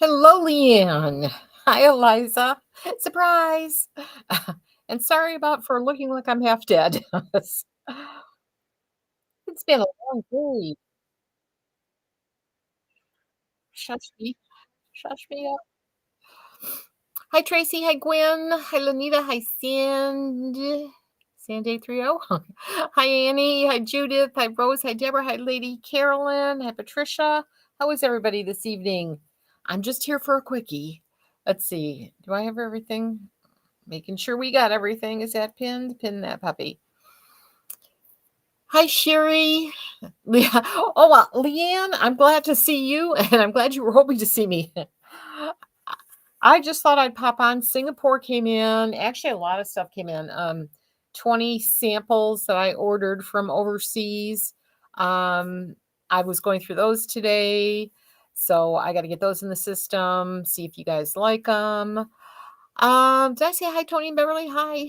Hello, Leanne. Hi, Eliza. Surprise. And sorry about for looking like I'm half dead. It's been a long day. Shush me. Shush me up. Hi, Tracy. Hi, Gwen. Hi, Lanita. Hi, Sandy 30. Hi, Annie. Hi, Judith. Hi, Rose. Hi, Deborah. Hi, Lady Carolyn. Hi, Patricia. How is everybody this evening? I'm just here for a quickie. Let's see. Do I have everything? Making sure we got everything. Is that pinned? Pin that puppy. Hi, Sherry. Oh, well, Leanne, I'm glad to see you, and I'm glad you were hoping to see me. I just thought I'd pop on. Singapore came in. Actually, a lot of stuff came in. 20 samples that I ordered from overseas. Um, I was going through those today. So I got to get those in the system, see if you guys like them. Did I say hi, Tony and Beverly? Hi.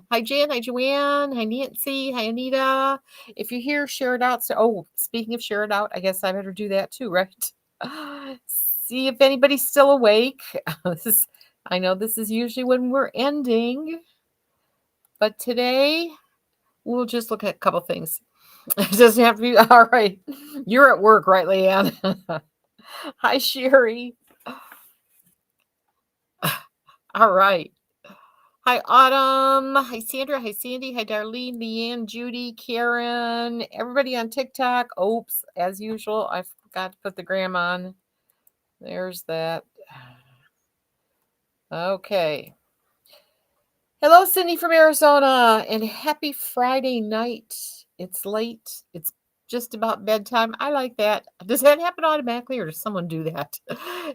Hi, Jan. Hi, Joanne. Hi, Nancy. Hi, Anita. If you're here, share it out. So, speaking of share it out, I guess I better do that too, right? See if anybody's still awake. This is, I know this is usually when we're ending, but today we'll just look at a couple things. It doesn't have to be all right. You're at work, right, Leanne? Hi, Sherry. All right. Hi, Autumn. Hi, Sandra. Hi, Sandy. Hi, Darlene, Leanne, Judy, Karen, everybody on TikTok. Oops, as usual, I forgot to put the gram on. There's that. Okay. Hello, Cindy from Arizona, and happy Friday night. It's late. It's just about bedtime. I like that. Does that happen automatically, or does someone do that?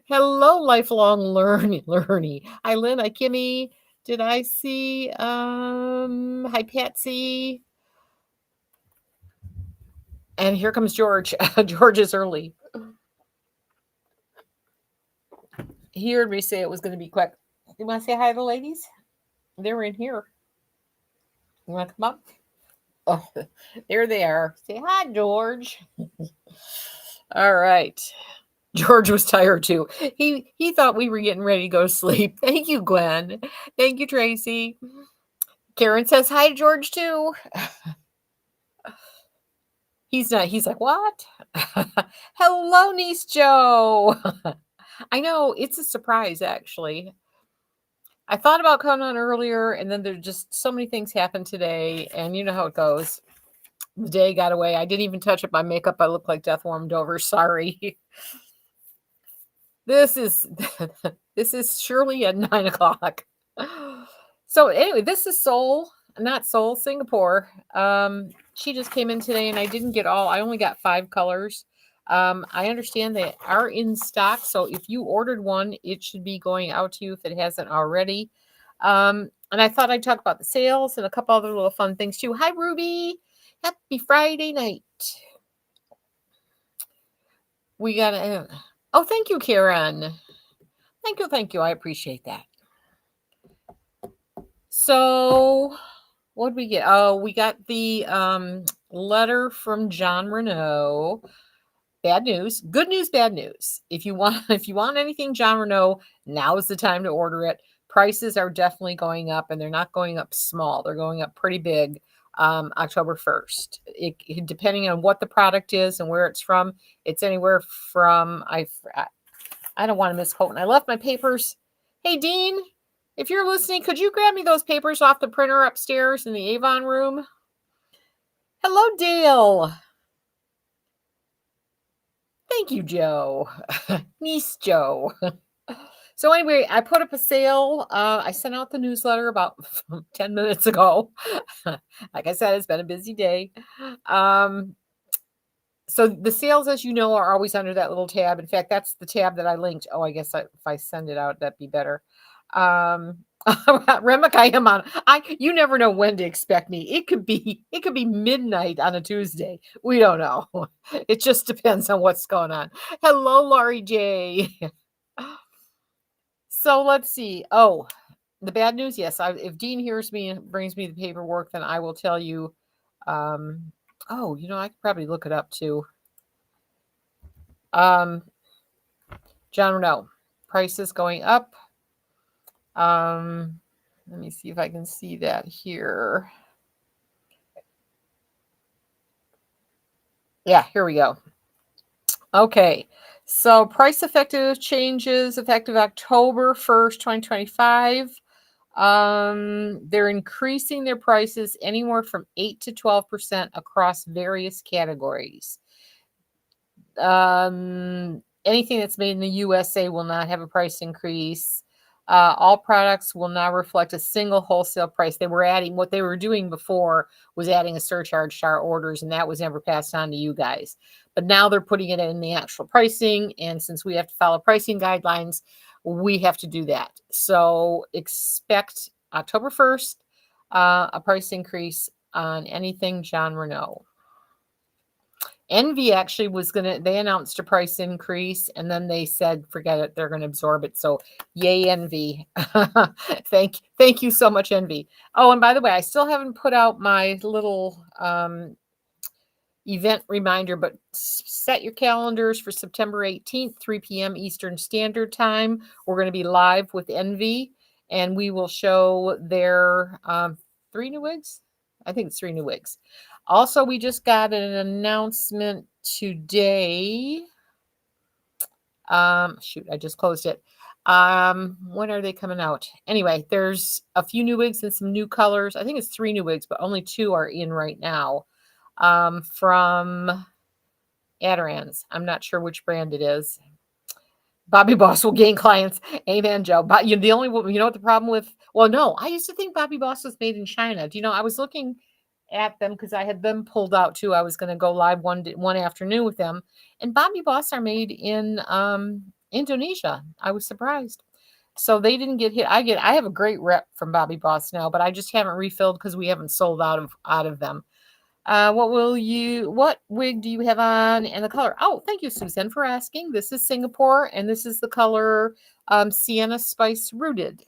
Hello, lifelong learny. Hi, Lynn. Hi, Kimmy. Did I see? Hi, Patsy. And here comes George. George is early. He heard me say it was going to be quick. You want to say hi to the ladies? They're in here. You want to come up? Oh, there they are. Say hi, George. All right. George was tired too. He thought we were getting ready to go to sleep. Thank you, Gwen. Thank you, Tracy. Karen says hi to George too. He's not. He's like, what? Hello, niece Joe. I know it's a surprise, actually. I thought about coming on earlier, and then there just so many things happened today, and you know how it goes. The day got away. I didn't even touch up my makeup. I look like death warmed over. Sorry. This is this is surely at 9 o'clock. So anyway, this is Seoul, not Seoul, Singapore. She just came in today, and I didn't get all. I only got 5 colors. I understand they are in stock, so if you ordered one, it should be going out to you if it hasn't already. And I thought I'd talk about the sales and a couple other little fun things too. Hi, Ruby. Happy Friday night. We got to. Oh, thank you, Karen. Thank you. I appreciate that. So, what did we get? Oh, we got the letter from John Renault. Bad news, good news, bad news. If you want, if you want anything John Renault, now is the time to order it. Prices are definitely going up, and they're not going up small. They're going up pretty big. October 1st. Depending on what the product is and where it's from, it's anywhere from I don't want to misquote. And I left my papers. Hey, Dean, if you're listening, could you grab me those papers off the printer upstairs in the Avon room? Hello, Dale. Thank you, Joe. Niece Joe. So anyway, I put up a sale. I sent out the newsletter about 10 minutes ago. Like I said, it's been a busy day. So the sales, as you know, are always under that little tab. In fact, that's the tab that I linked. Oh, I guess if I send it out, that'd be better. Remick, I am on. You never know when to expect me. It could be midnight on a Tuesday. We don't know. It just depends on what's going on. Hello, Laurie J. So let's see. Oh, the bad news. Yes, if Dean hears me and brings me the paperwork, then I will tell you. Oh, I could probably look it up too. John Renault. prices going up. Let me see if I can see that here. Yeah, here we go. Okay. So price effective changes effective October 1st, 2025. They're increasing their prices anywhere from 8 to 12% across various categories. Anything that's made in the USA will not have a price increase. All products will now reflect a single wholesale price. They were adding what they were doing before was adding a surcharge to our orders, and that was never passed on to you guys. But now they're putting it in the actual pricing, and since we have to follow pricing guidelines, we have to do that. So expect October 1st a price increase on anything John Renault. Envy actually was they announced a price increase and then they said, forget it, they're gonna absorb it. So yay, Envy. Thank you so much, Envy. Oh, and by the way, I still haven't put out my little event reminder, but set your calendars for September 18th, 3 p.m. Eastern Standard Time. We're going to be live with Envy, and we will show their 3 new wigs. I think it's 3 new wigs. Also, we just got an announcement today. Shoot, I just closed it. When are they coming out? Anyway, there's a few new wigs and some new colors. I think it's 3 new wigs, but only 2 are in right now. From Adirond's. I'm not sure which brand it is. Bobby Boss will gain clients. Amen, Joe. But the only, you know what the problem with? Well, no, I used to think Bobby Boss was made in China. Do you know? I was looking at them because I had them pulled out too. I was going to go live one afternoon with them, and Bobby Boss are made in Indonesia. I was surprised. So they didn't get hit. I have a great rep from Bobby Boss now, but I just haven't refilled because we haven't sold out of them. What wig do you have on and the color? Oh, thank you, Susan, for asking. This is Singapore, and this is the color Sienna Spice Rooted.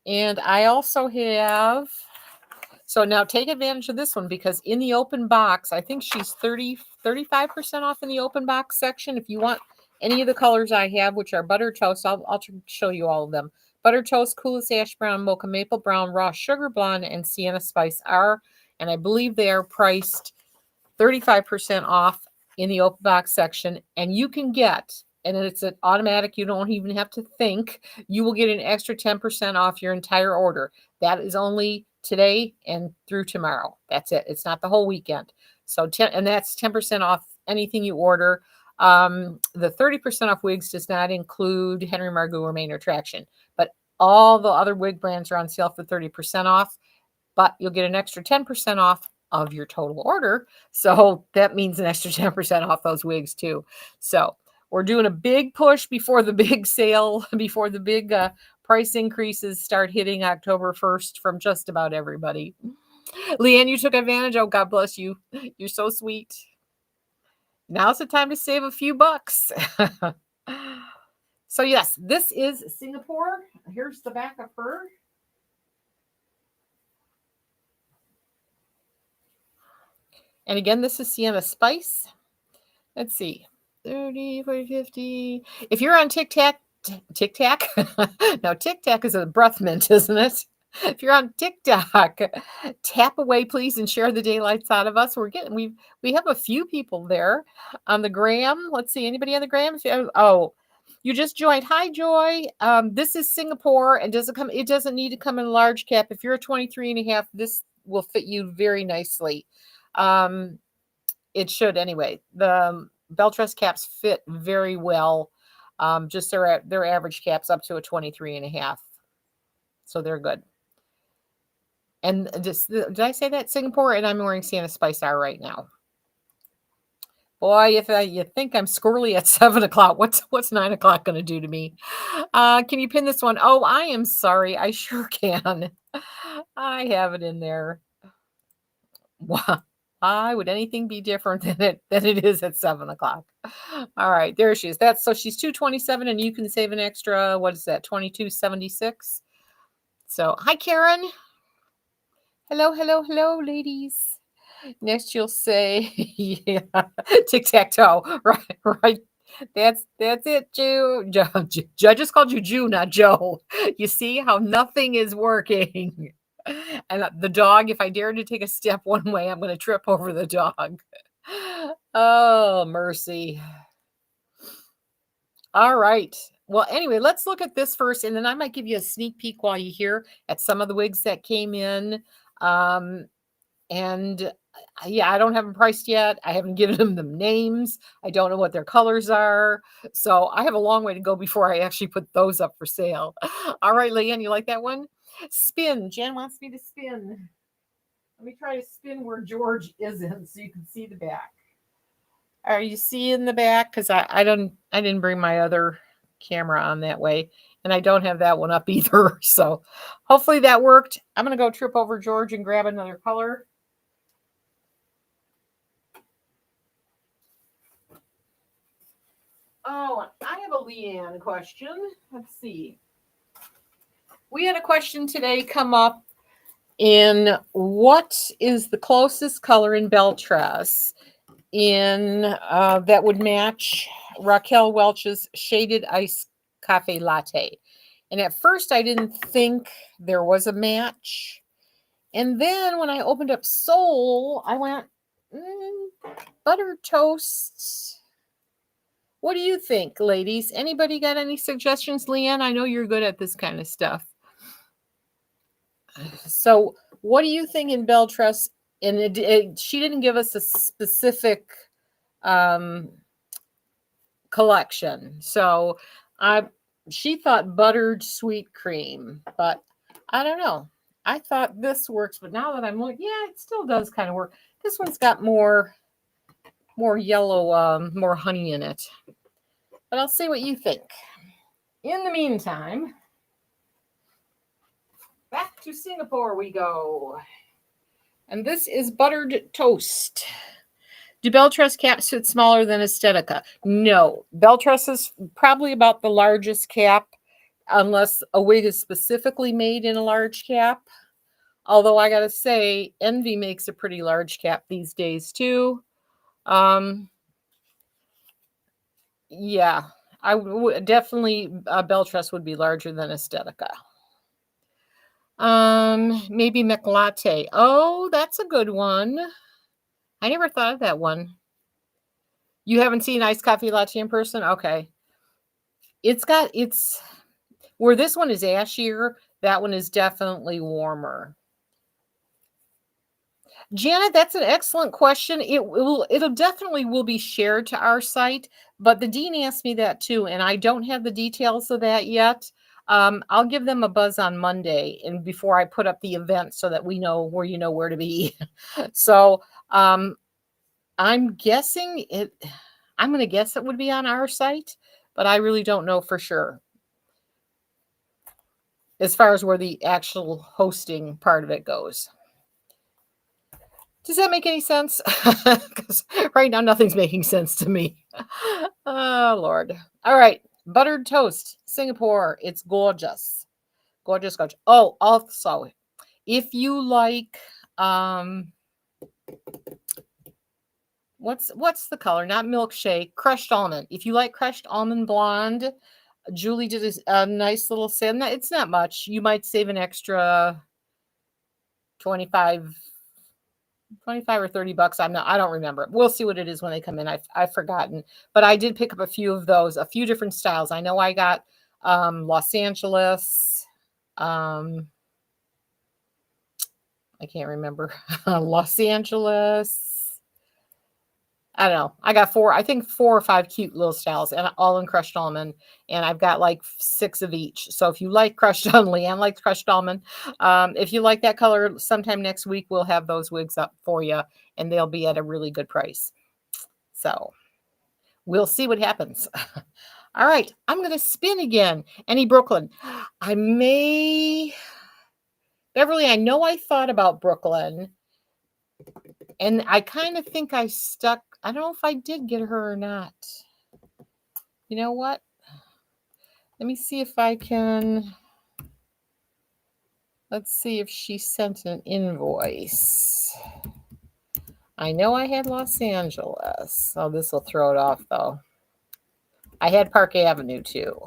And I also have, so now take advantage of this one because in the open box, I think she's 35% off in the open box section. If you want any of the colors I have, which are butter toast, I'll show you all of them. Butter toast, coolest ash brown, mocha maple brown, raw sugar blonde, and sienna spice are, and I believe they are priced 35% off in the open box section. And you can get, and it's an automatic, you don't even have to think, you will get an extra 10% off your entire order. That is only today and through tomorrow. That's it. It's not the whole weekend. So and that's 10% off anything you order. The 30% off wigs does not include Henry Margaux or Main Attraction, but all the other wig brands are on sale for 30% off, but you'll get an extra 10% off of your total order. So that means an extra 10% off those wigs too. So we're doing a big push before the big sale, before the big price increases start hitting October 1st from just about everybody. Leanne, you took advantage. Oh, God bless you. You're so sweet. Now's the time to save a few bucks. So yes, this is Singapore. Here's the back of her. And again, this is Sienna Spice. Let's see. 30, 40, 50. If you're on TikTok, no, TikTok is a breath mint, isn't it? If you're on TikTok, tap away, please, and share the daylights out of us. We have a few people there on the gram. Let's see, anybody on the gram? Oh, you just joined. Hi, Joy. This is Singapore, and it doesn't need to come in large cap. If you're a 23 and a half, this will fit you very nicely. It should anyway. The Belle Tress caps fit very well. Just their average caps up to a 23 and a half. So they're good. And just, did I say that? Singapore, and I'm wearing Sienna Spice R right now. Boy, if you think I'm squirrely at 7 o'clock, what's 9 o'clock going to do to me? Can you pin this one? Oh, I am sorry. I sure can. I have it in there. Why would anything be different than it is at 7 o'clock? All right, there she is. So she's $227, and you can save an extra, what is that, $22.76? So hi, Karen. Hello, ladies. Next, you'll say, yeah, tic-tac-toe. Right. That's it, Jew. I just called you Jew, not Joe. You see how nothing is working. And the dog, if I dare to take a step one way, I'm going to trip over the dog. Oh, mercy. All right. Well, anyway, let's look at this first, and then I might give you a sneak peek while you hear at some of the wigs that came in. Um, and yeah, I don't have them priced yet. I haven't given them names. I don't know what their colors are. So I have a long way to go before I actually put those up for sale. All right, Leanne, you like that one? Spin. Jan wants me to spin. Let me try to spin where George isn't so you can see the back. Are you seeing the back? Because I didn't bring my other camera on that way. And I don't have that one up either. So hopefully that worked. I'm gonna go trip over George and grab another color. Oh, I have a Leanne question. Let's see. We had a question today come up in what is the closest color in Belle Tress in that would match Raquel Welch's Shaded Ice Cafe Latte. And at first I didn't think there was a match. And then when I opened up Soul, I went, butter toast. What do you think, ladies? Anybody got any suggestions? Leanne, I know you're good at this kind of stuff. So what do you think in Belle Tress? And she didn't give us a specific collection. So she thought buttered sweet cream, but I don't know. I thought this works, but now that I'm looking, yeah, it still does kind of work. This one's got more yellow, more honey in it. But I'll see what you think. In the meantime, back to Singapore we go. And this is buttered toast. Do Belle Tress caps fit smaller than Estetica? No. Belle Tress is probably about the largest cap, unless a wig is specifically made in a large cap. Although I gotta say, Envy makes a pretty large cap these days too. Yeah, I would definitely Belle Tress would be larger than Estetica. Maybe McLatte. Oh, that's a good one. I never thought of that one. You haven't seen iced coffee latte in person? Okay. It's where this one is ashier, that one is definitely warmer. Janet, that's an excellent question. It'll definitely will be shared to our site, but the dean asked me that too, and I don't have the details of that yet. I'll give them a buzz on Monday and before I put up the event so that we know where to be. So I'm guessing it. I'm going to guess it would be on our site, but I really don't know for sure as far as where the actual hosting part of it goes. Does that make any sense? Because right now nothing's making sense to me. Oh, Lord. All right. Buttered toast, Singapore. It's gorgeous. Gorgeous, gorgeous. Oh, also, if you like, what's the color? Not milkshake, crushed almond. If you like crushed almond blonde, Julie did a nice little sale. It's not much. You might save an extra 25 or $30. I don't remember. We'll see what it is when they come in. I've forgotten, but I did pick up a few of those, a few different styles. I know I got Los Angeles. I can't remember. Los Angeles. I don't know. I got 4 or 5 cute little styles and all in crushed almond. And I've got like 6 of each. So if you like crushed almond, Leanne likes crushed almond. If you like that color, sometime next week, we'll have those wigs up for you and they'll be at a really good price. So we'll see what happens. All right. I'm going to spin again. Any Brooklyn. Beverly, I know I thought about Brooklyn. And I kind of think I stuck. I don't know if I did get her or not. You know what? Let me see if I can. Let's see if she sent an invoice. I know I had Los Angeles. Oh, this will throw it off though. I had Park Avenue too.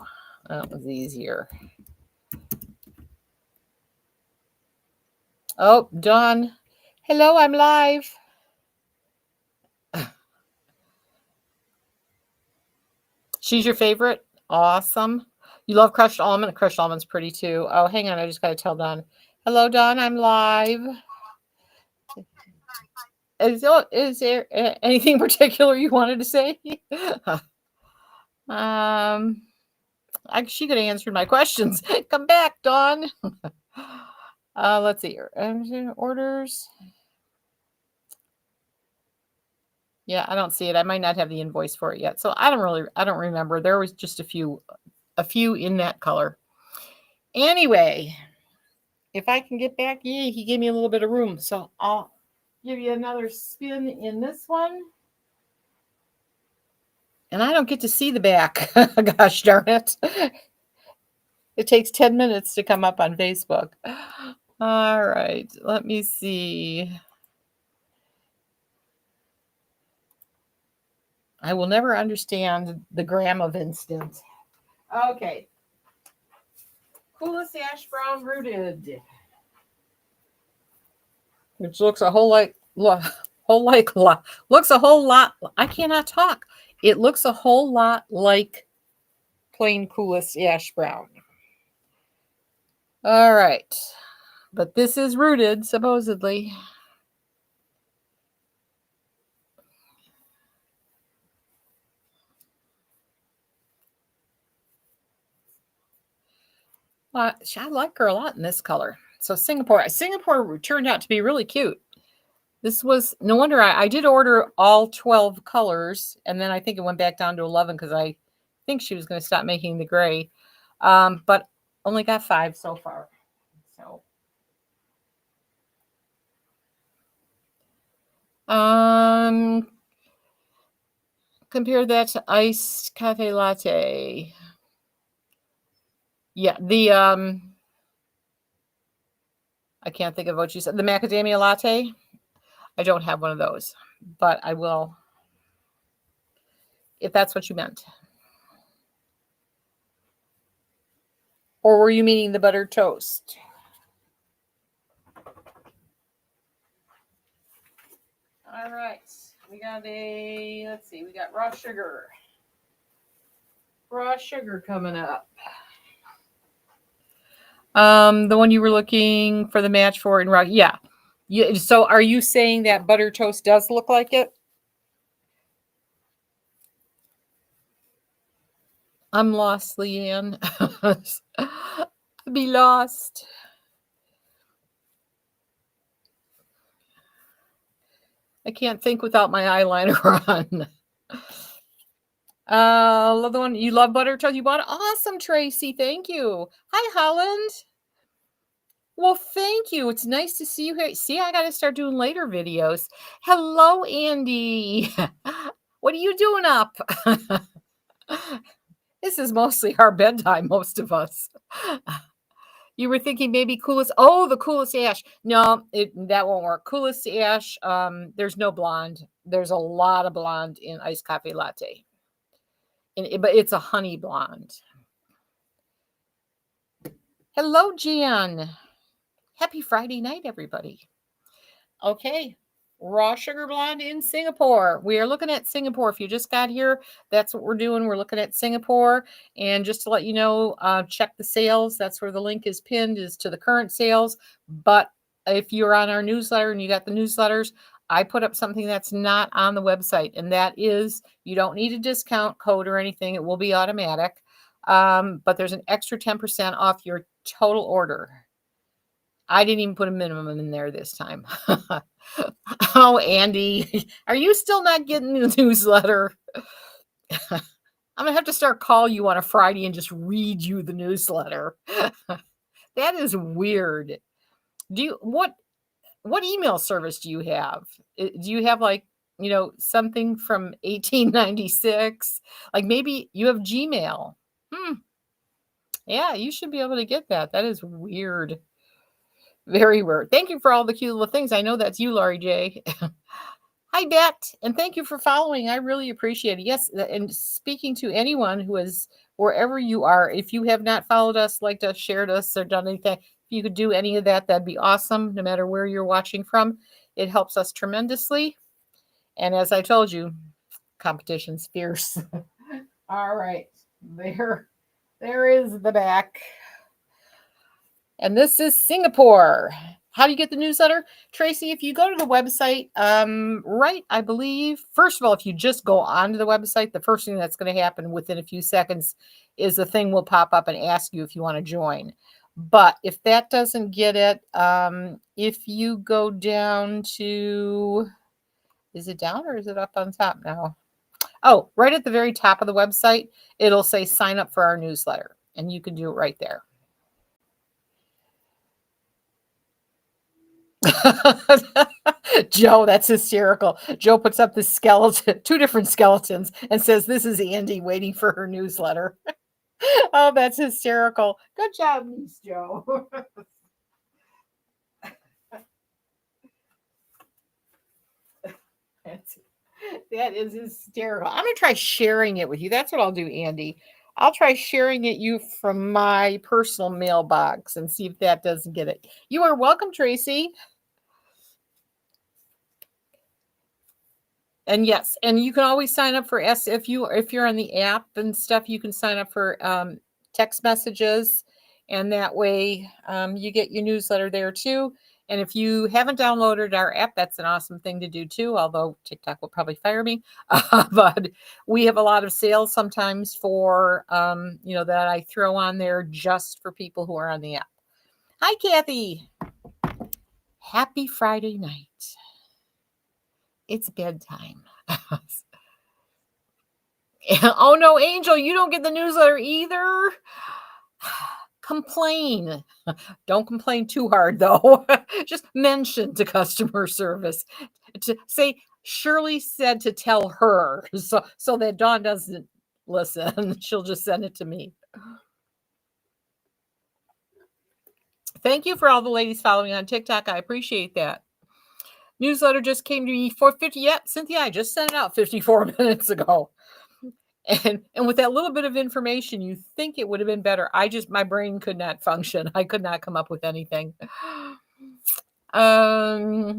That was easier. Oh, Dawn. Hello, I'm live. She's your favorite? Awesome. You love crushed almond? Crushed almond's pretty too. Oh, hang on. I just got to tell Dawn. Hello, Dawn. I'm live. Is there anything particular you wanted to say? She could have answered my questions. Come back, Dawn. Let's see here. Orders. Yeah, I don't see it. I might not have the invoice for it yet. So I don't remember. There was just a few in that color. Anyway, if I can get back, yeah, he gave me a little bit of room. So I'll give you another spin in this one. And I don't get to see the back. Gosh darn it. It takes 10 minutes to come up on Facebook. All right, let me see. I will never understand the gram of instant. Okay. Coolest ash brown rooted. Which looks a whole lot. Looks a whole lot. I cannot talk. It looks a whole lot like plain coolest ash brown. All right. But this is rooted, supposedly. I like her a lot in this color. So Singapore turned out to be really cute. This was, no wonder I did order all 12 colors, and then I think it went back down to 11 because I think she was going to stop making the gray. But only got 5 so far. So compare that to iced cafe latte. Yeah, the I can't think of what you said. The macadamia latte. I don't have one of those, but I will if that's what you meant. Or were you meaning the buttered toast? All right. We got let's see, we got raw sugar. Raw sugar coming up. The one you were looking for the match for in raw. Yeah. So are you saying that butter toast does look like it? I'm lost, Leanne. I'd be lost. I can't think without my eyeliner on. Love the one you love butter toast. You bought it. Awesome, Tracy. Thank you. Hi, Holland. Well, thank you. It's nice to see you here. See, I got to start doing later videos. Hello, Andy. What are you doing up? This is mostly our bedtime, most of us. You were thinking maybe coolest. Oh, the coolest ash. No, that won't work. Coolest ash. There's no blonde. There's a lot of blonde in iced coffee latte. But it's a honey blonde. Hello, Jan. Happy Friday night, everybody. Okay. Raw sugar blonde in Singapore. We are looking at Singapore. If you just got here, that's what we're doing. We're looking at Singapore. And just to let you know, check the sales. That's where the link is pinned, is to the current sales. But if you're on our newsletter and you got the newsletters, I put up something that's not on the website. And that is, you don't need a discount code or anything. It will be automatic. But there's an extra 10% off your total order. I didn't even put a minimum in there this time. Oh, Andy, are you still not getting the newsletter? I'm going to have to start calling you on a Friday and just read you the newsletter. That is weird. What email service do you have? Do you have something from 1896? Like maybe you have Gmail. Yeah, you should be able to get that. That is weird. Very weird. Thank you for all the cute little things. I know that's you, Laurie J. Hi, Bet, and thank you for following. I really appreciate it. Yes, and speaking to anyone who is wherever you are, if you have not followed us, liked us, shared us, or done anything, if you could do any of that, that'd be awesome. No matter where you're watching from, it helps us tremendously. And as I told you, competition's fierce. All right, there is the back. And this is Singapore. How do you get the newsletter? Tracy, if you go to the website, right, I believe, first of all, if you just go onto the website, the first thing that's going to happen within a few seconds is the thing will pop up and ask you if you want to join. But if that doesn't get it, if you go down to, is it down or is it up on top now? Oh, right at the very top of the website, it'll say sign up for our newsletter, and you can do it right there. Joe, that's hysterical. Joe puts up this skeleton, two different skeletons, and says, "This is Andy waiting for her newsletter." Oh, that's hysterical. Good job, Niece Joe. That is hysterical. I'm going to try sharing it with you. That's what I'll do, Andy. I'll try sharing it you from my personal mailbox and see if that doesn't get it. You are welcome, Tracy. And yes, and you can always sign up for if you're on the app and stuff, you can sign up for text messages, and that way you get your newsletter there too. And if you haven't downloaded our app, that's an awesome thing to do too. Although TikTok will probably fire me, but we have a lot of sales sometimes for that I throw on there just for people who are on the app. Hi, Kathy. Happy Friday night. It's bedtime. Oh no, Angel, you don't get the newsletter either. Complain. Don't complain too hard though. Just mention to customer service to say Shirley said to tell her so that Dawn doesn't listen. She'll just send it to me. Thank you for all the ladies following on TikTok. I appreciate that. Newsletter just came to me 4:50. Yep, Cynthia, I just sent it out 54 minutes ago. And with that little bit of information, you think it would have been better. My brain could not function. I could not come up with anything. Well,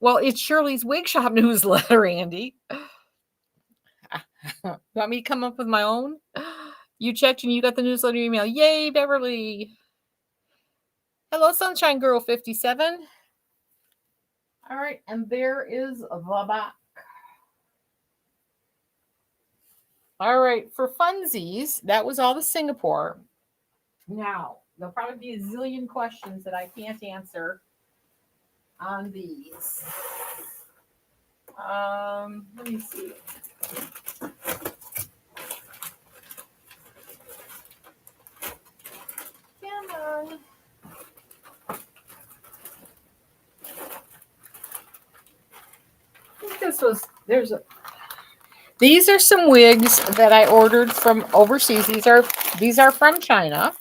it's Shirley's Wig Shop newsletter, Andy. Want me to come up with my own? You checked and you got the newsletter email. Yay, Beverly. Hello, Sunshine Girl 57. All right, and there is the back. All right, for funsies, that was all the Singapore. Now, there'll probably be a zillion questions that I can't answer on these. Let me see. Come on. I think these are some wigs that I ordered from overseas. These are from China,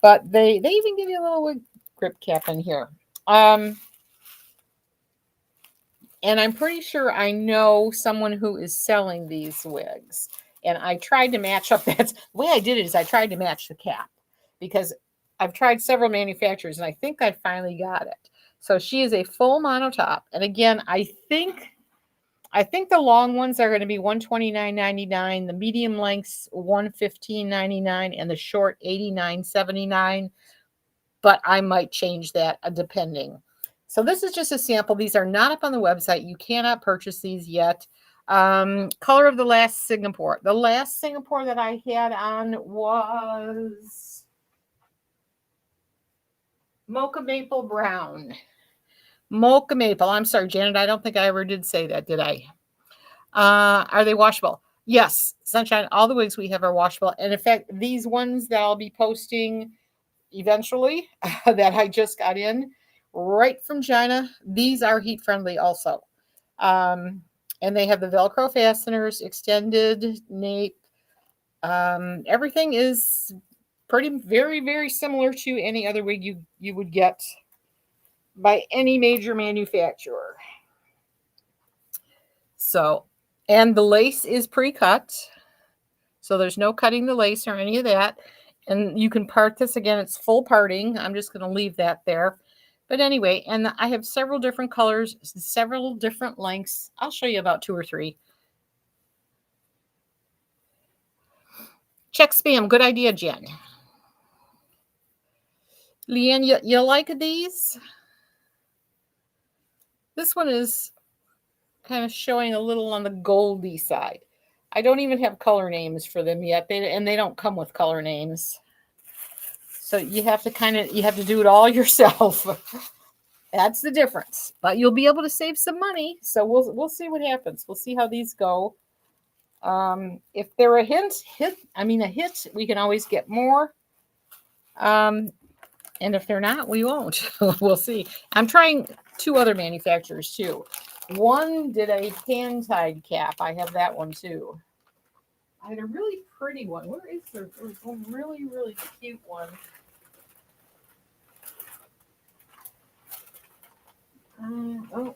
but they even give you a little wig grip cap in here. And I'm pretty sure I know someone who is selling these wigs. And I tried to match up the way I did it is I tried to match the cap because I've tried several manufacturers and I think I finally got it. So she is a full monotop. And again, I think the long ones are going to be $129.99, the medium lengths $115.99, and the short $89.79. But I might change that depending. So this is just a sample. These are not up on the website. You cannot purchase these yet. Color of the last Singapore. The last Singapore that I had on was Mocha Maple Brown. Mocha Maple. I'm sorry, Janet. I don't think I ever did say that, did I? Are they washable? Yes, Sunshine. All the wigs we have are washable. And in fact, these ones that I'll be posting eventually that I just got in right from China, these are heat friendly also. And they have the Velcro fasteners, extended nape. Everything is very, very similar to any other wig you would get by any major manufacturer. So, and the lace is pre-cut. So there's no cutting the lace or any of that. And you can part this again. It's full parting. I'm just going to leave that there. But anyway, and I have several different colors, several different lengths. I'll show you about 2 or 3. Check spam. Good idea, Jen. Leanne, you like these? This one is kind of showing a little on the goldy side. I don't even have color names for them yet. They don't come with color names. So you have to do it all yourself. That's the difference. But you'll be able to save some money. So we'll see what happens. We'll see how these go. If they're a hit, we can always get more. And if they're not, we won't. We'll see. I'm trying 2 other manufacturers too. One did a hand-tied cap. I have that one too. I had a really pretty one. Where is there? There's a really, really cute one. Oh.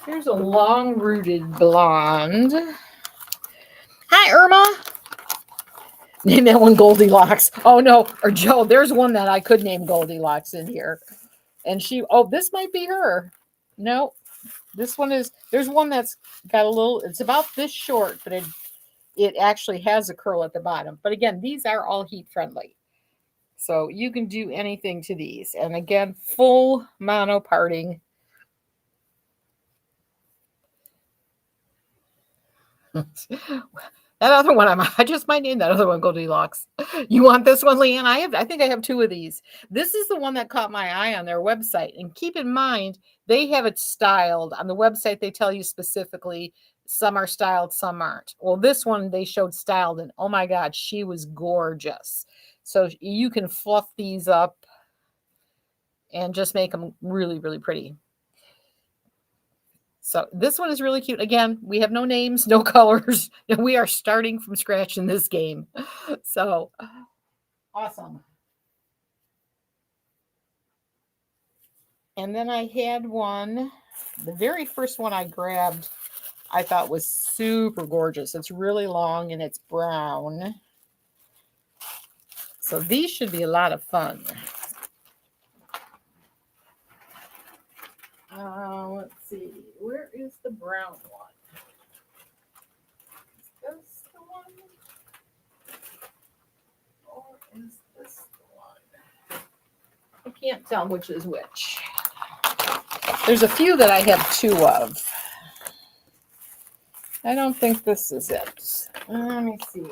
Here's a long-rooted blonde. Hi, Irma. Name that one Goldilocks. Oh, no. Or Joe, there's one that I could name Goldilocks in here. And this might be her. No, there's one that's got a little, it's about this short, but it actually has a curl at the bottom. But again, these are all heat friendly. So you can do anything to these. And again, full mono parting. That other one, I just might name that other one Goldilocks. You want this one, Leanne? I think I have 2 of these. This is the one that caught my eye on their website. And keep in mind, they have it styled. On the website, they tell you specifically, some are styled, some aren't. Well, this one they showed styled, and oh my God, she was gorgeous. So you can fluff these up and just make them really, really pretty. So this one is really cute. Again, we have no names, no colors. We are starting from scratch in this game. So awesome. And then I had one, the very first one I grabbed, I thought was super gorgeous. It's really long and it's brown. So these should be a lot of fun. Let's see. Where is the brown one? Is this the one? Or is this the one? I can't tell which is which. There's a few that I have 2 of. I don't think this is it. Let me see.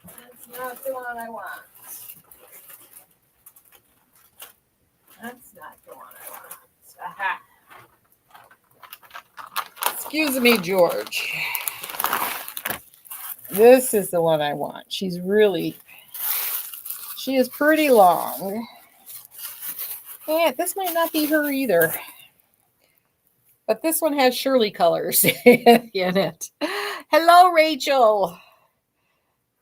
That's not the one I want. That's not the one I want. Aha. Excuse me, George. This is the one I want. She is pretty long. Yeah, this might not be her either. But this one has Shirley colors in it. Hello, Rachel.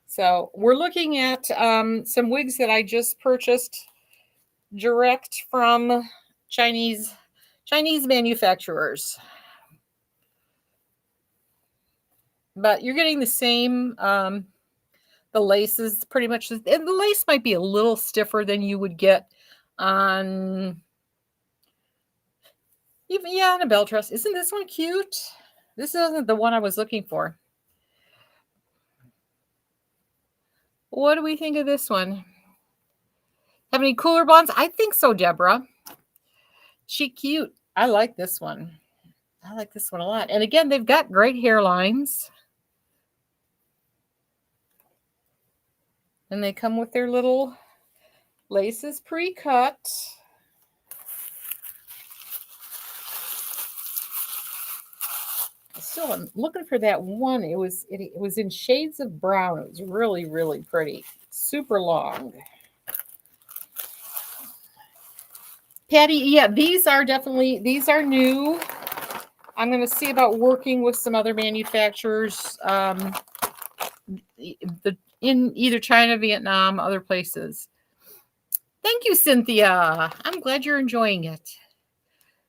So we're looking at some wigs that I just purchased direct from Chinese manufacturers. But you're getting the same, the laces pretty much, and the lace might be a little stiffer than you would get on, on a Belle Tress. Isn't this one cute? This isn't the one I was looking for. What do we think of this one? Have any cooler blondes? I think so, Deborah. She cute. I like this one. I like this one a lot. And again, they've got great hairlines. And they come with their little laces pre-cut. Still, I'm looking for that one. It was in shades of brown. It was really, really pretty. Super long. Patty, yeah, these are new. I'm going to see about working with some other manufacturers in either China, Vietnam, other places. Thank you, Cynthia. I'm glad you're enjoying it.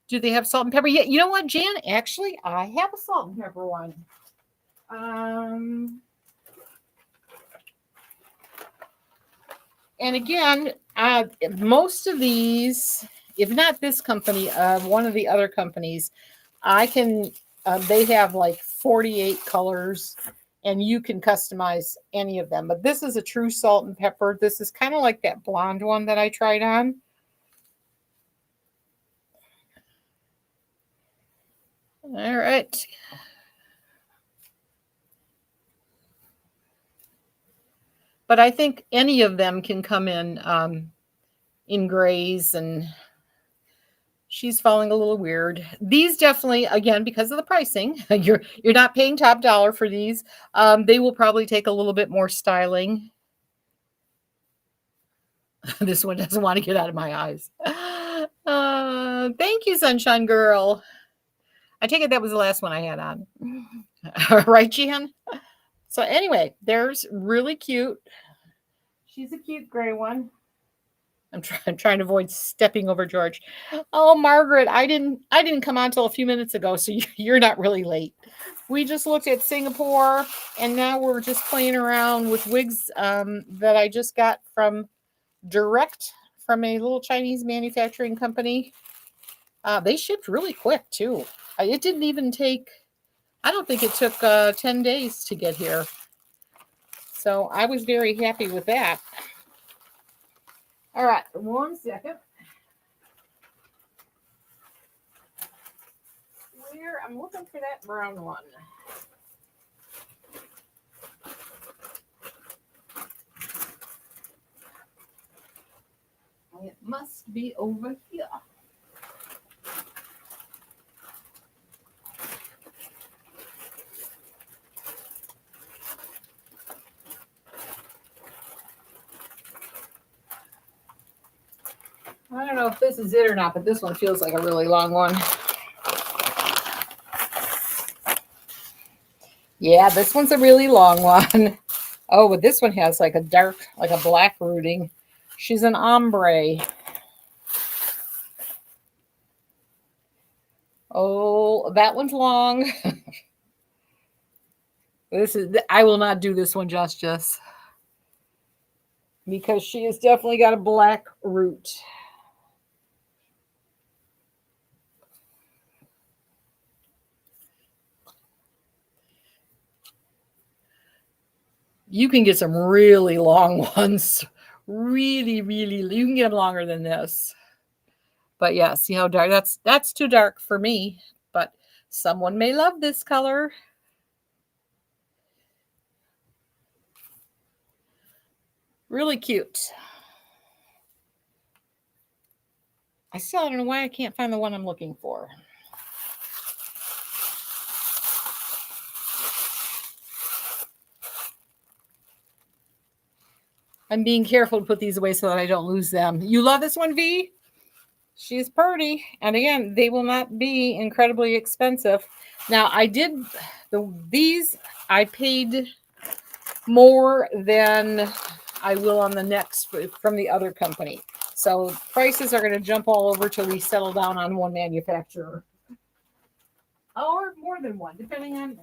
Do they have salt and pepper? Yeah, you know what, Jan? Actually, I have a salt and pepper one. Um, and again, most of these, if not this company, one of the other companies, I can. They have like 48 colors, and you can customize any of them. But this is a true salt and pepper. This is kind of like that blonde one that I tried on. All right. But I think any of them can come in grays, and she's falling a little weird. These definitely, again, because of the pricing, you're not paying top dollar for these. They will probably take a little bit more styling. This one doesn't want to get out of my eyes. Thank you, Sunshine Girl. I take it that was the last one I had on. Right, Jan? So anyway, there's really cute. She's a cute gray one. I'm trying to avoid stepping over George. Oh, Margaret, I didn't come on till a few minutes ago, so you're not really late. We just looked at Singapore, and now we're just playing around with wigs that I just got from direct from a little Chinese manufacturing company. They shipped really quick too. It didn't even take. I don't think it took 10 days to get here. So I was very happy with that. All right, 1 second. I'm looking for that brown one. It must be over here. I don't know if this is it or not, but this one feels like a really long one. Yeah, this one's a really long one. Oh, but this one has like a dark, like a black rooting. She's an ombre. Oh, that one's long. I will not do this one justice because she has definitely got a black root. You can get some really long ones. Really, really, you can get them longer than this. But yeah, see how dark? That's too dark for me, but someone may love this color. Really cute. I still don't know why I can't find the one I'm looking for. I'm being careful to put these away so that I don't lose them. You love this one, V? She's pretty. And again, they will not be incredibly expensive. Now, these I paid more than I will on the next from the other company. So prices are going to jump all over till we settle down on one manufacturer. Or more than one, depending on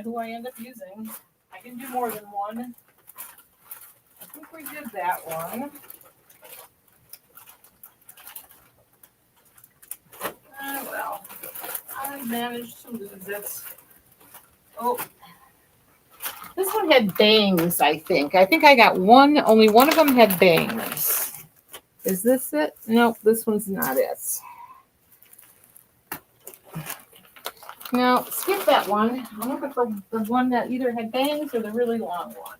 who I end up using. I can do more than one. I think we did that one. Well, I managed to lose it. Oh, this one had bangs, I think. I think I got one, only one of them had bangs. Is this it? Nope, this one's not it. No, skip that one. I'm looking for the one that either had bangs or the really long one.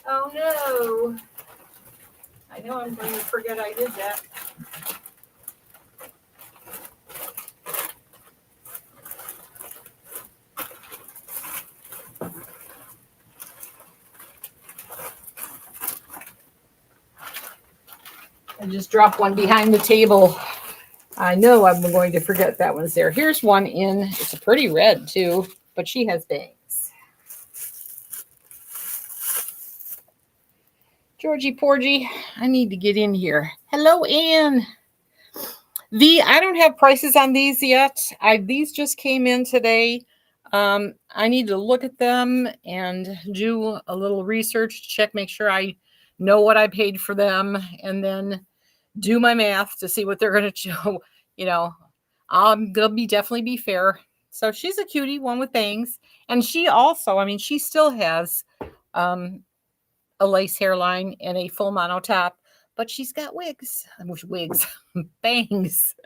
Oh no. I know I'm going to forget I did that. I just dropped one behind the table. I know I'm going to forget that one's there. Here's one in, it's a pretty red too, but she has bangs. Georgie Porgy, I need to get in here. Hello, Ann. I don't have prices on these yet. These just came in today. I need to look at them and do a little research to check, make sure I know what I paid for them, and then do my math to see what they're going to show. You know, I'm gonna definitely be fair. So she's a cutie, one with bangs, and she also, I mean, she still has um, a lace hairline and a full mono top, but she's got wigs. I wish wigs, bangs.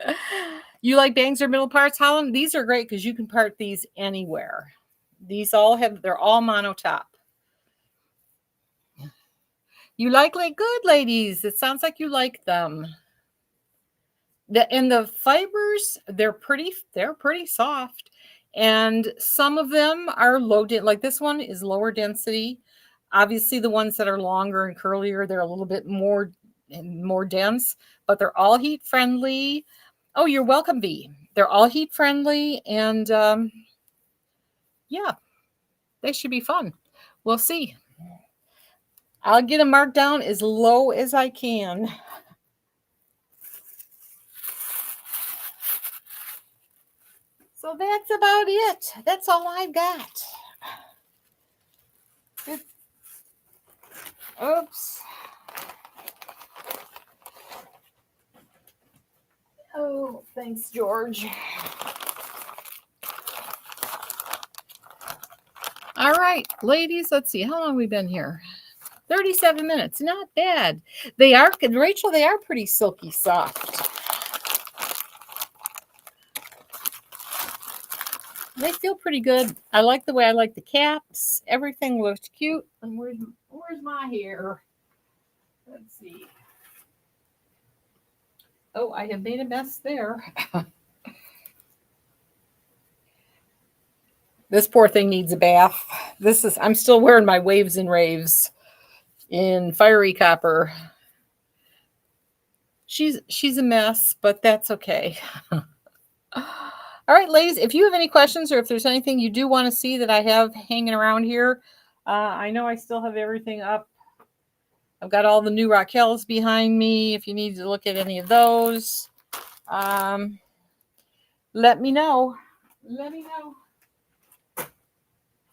You like bangs or middle parts, Holland? These are great because you can part these anywhere. These all have, they're all mono top. You like good, ladies. It sounds like you like them. And the fibers, they're pretty soft. And some of them are low, like this one is lower density. Obviously, the ones that are longer and curlier, they're a little bit more dense, but they're all heat friendly. Oh, you're welcome, V. They're all heat friendly, and yeah, they should be fun. We'll see. I'll get them marked down as low as I can. So that's about it. That's all I've got. Oops. Oh, thanks, George. All right, ladies, let's see. How long have we been here? 37 minutes. Not bad. They are, Rachel, they are pretty silky soft. They feel pretty good. I like the way I like the caps. Everything looks cute. And where's my hair? Let's see. Oh, I have made a mess there. This poor thing needs a bath. I'm still wearing my waves and raves in fiery copper. She's a mess, but that's okay. All right, ladies, if you have any questions or if there's anything you do want to see that I have hanging around here, I know I still have everything up. I've got all the new Raquels behind me. If you need to look at any of those, let me know. Let me know.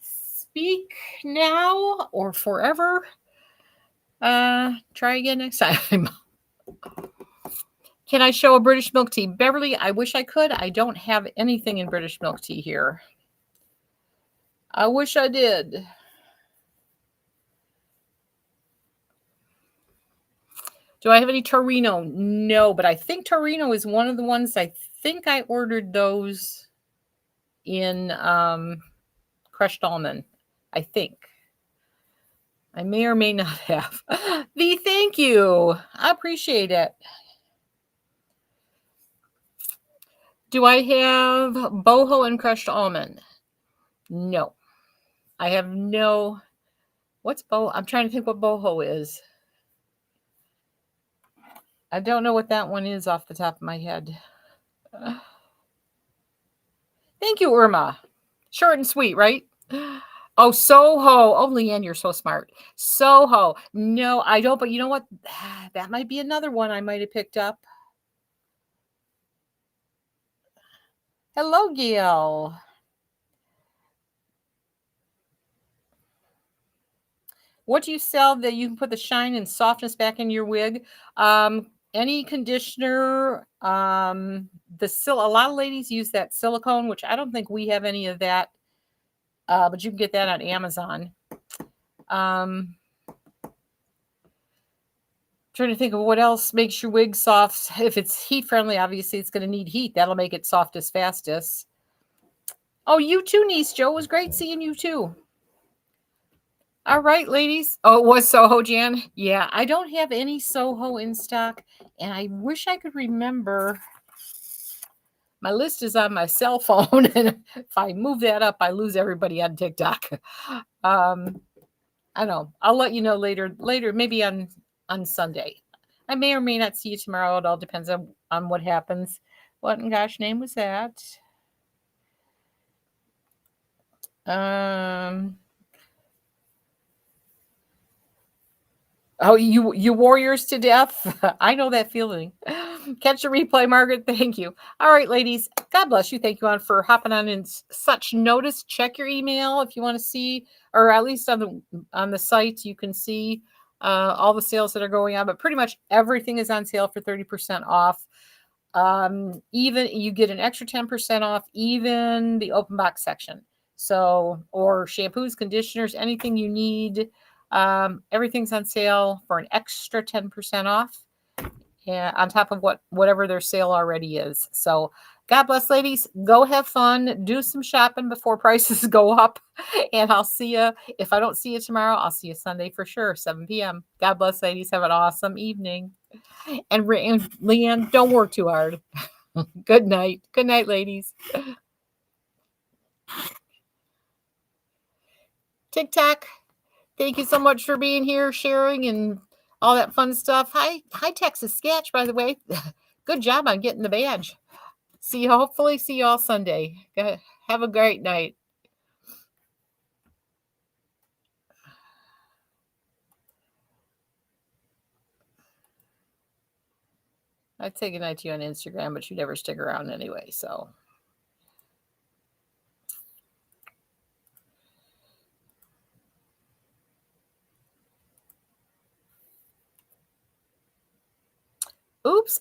Speak now or forever. Try again next time. Can I show a British milk tea? Beverly, I wish I could. I don't have anything in British milk tea here. I wish I did. Do I have any Torino? No, but I think Torino is one of the ones I think I ordered those in crushed almond. I think. I may or may not have. V, thank you. I appreciate it. Do I have boho and crushed almond? No. I have no. What's boho? I'm trying to think what boho is. I don't know what that one is off the top of my head. Thank you, Irma. Short and sweet, right? Oh, Soho. Oh, Leanne, you're so smart. Soho. No, I don't. But you know what? That might be another one I might have picked up. Hello, Gail. What do you sell that you can put the shine and softness back in your wig? Any conditioner. A lot of ladies use that silicone, which I don't think we have any of that. But you can get that on Amazon. Trying to think of what else makes your wig soft. If it's heat friendly, obviously it's going to need heat. That'll make it softest, fastest. Oh, you too, niece Joe. It was great seeing you too. All right, ladies. Oh, it was Soho, Jan. Yeah, I don't have any Soho in stock, and I wish I could remember. My list is on my cell phone, and if I move that up, I lose everybody on TikTok. I don't know. I'll let you know later, maybe on Sunday. I may or may not see you tomorrow. It all depends on what happens. What in gosh name was that? Um, Oh, you warriors to death. I know that feeling. Catch a replay, Margaret. Thank you. All right, ladies. God bless you. Thank you on for hopping on in such notice. Check your email if you want to see, or at least on the site you can see all the sales that are going on. But pretty much everything is on sale for 30% off. Even you get an extra 10% off, even the open box section. So, or shampoos, conditioners, anything you need. Everything's on sale for an extra 10% off. Yeah, on top of whatever their sale already is. So God bless, ladies. Go have fun. Do some shopping before prices go up. And I'll see you. If I don't see you tomorrow, I'll see you Sunday for sure, 7 p.m. God bless, ladies. Have an awesome evening. And Leanne, don't work too hard. Good night. Good night, ladies. TikTok, thank you so much for being here, sharing, and all that fun stuff. Hi, Texas Sketch, by the way. Good job on getting the badge. Hopefully see you all Sunday. Have a great night. I'd say goodnight to you on Instagram, but you never stick around anyway, so. Oops.